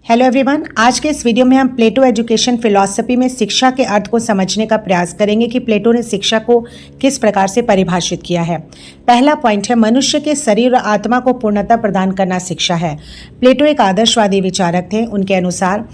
Hello everyone, आज के इस वीडियो में हम प्लेटो एजुकेशन फिलॉसफी में शिक्षा के अर्थ को समझने का प्रयास करेंगे कि प्लेटो ने शिक्षा को किस प्रकार से परिभाषित किया है। पहला पॉइंट है, मनुष्य के शरीर और आत्मा को पूर्णता प्रदान करना शिक्षा है। प्लेटो एक आदर्शवादी विचारक थे। उनके अनुसार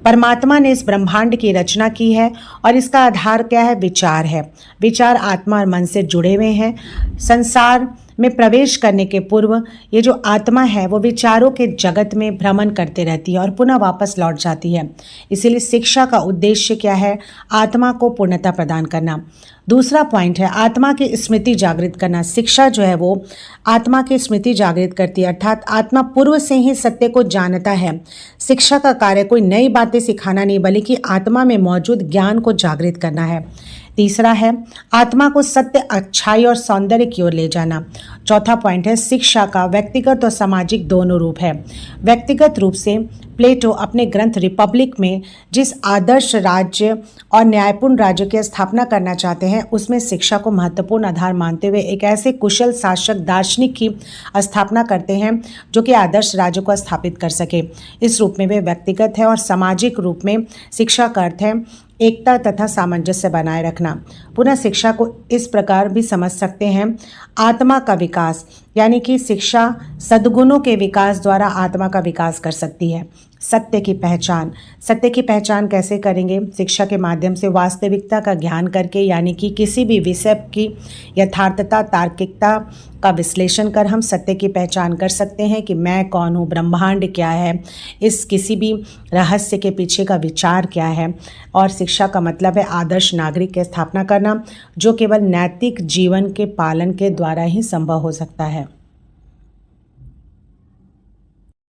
परमात्मा ने इस ब्रह्मांड की रचना की है और इसका आधार क्या है? विचार है। विचार आत्मा और मन से जुड़े हुए हैं। संसार में प्रवेश करने के पूर्व ये जो आत्मा है वो विचारों के जगत में भ्रमण करते रहती है और पुनः वापस लौट जाती है। इसीलिए शिक्षा का उद्देश्य क्या है? आत्मा को पूर्णता प्रदान करना। दूसरा पॉइंट है, आत्मा की स्मृति जागृत करना। शिक्षा जो है वो आत्मा की स्मृति जागृत करती है, अर्थात आत्मा पूर्व से ही सत्य को जानता है। शिक्षा का कार्य कोई नई बातें सिखाना नहीं, बल्कि आत्मा में मौजूद ज्ञान को जागृत करना है। तीसरा है, आत्मा को सत्य, अच्छाई और सौंदर्य की ओर ले जाना। चौथा पॉइंट है, शिक्षा का व्यक्तिगत और सामाजिक दोनों रूप है। व्यक्तिगत रूप से प्लेटो अपने ग्रंथ रिपब्लिक में जिस आदर्श राज्य और न्यायपूर्ण राज्य की स्थापना करना चाहते हैं उसमें शिक्षा को महत्वपूर्ण आधार मानते हुए एक ऐसे कुशल शासक दार्शनिक की स्थापना करते हैं जो कि आदर्श राज्य को स्थापित कर सके। इस रूप में वे व्यक्तिगत है और सामाजिक रूप में शिक्षा का अर्थ है एकता तथा सामंजस्य बनाए रखना। पुनः शिक्षा को इस प्रकार भी समझ सकते हैं, आत्मा का विकास, यानी कि शिक्षा सद्गुणों के विकास द्वारा आत्मा का विकास कर सकती है। सत्य की पहचान। सत्य की पहचान कैसे करेंगे? शिक्षा के माध्यम से वास्तविकता का ज्ञान करके, यानी कि किसी भी विषय की यथार्थता, तार्किकता का विश्लेषण कर हम सत्य की पहचान कर सकते हैं कि मैं कौन हूँ, ब्रह्मांड क्या है, इस किसी भी रहस्य के पीछे का विचार क्या है। और शिक्षा का मतलब है आदर्श नागरिक की स्थापना करना, जो केवल नैतिक जीवन के पालन के द्वारा ही संभव हो सकता है।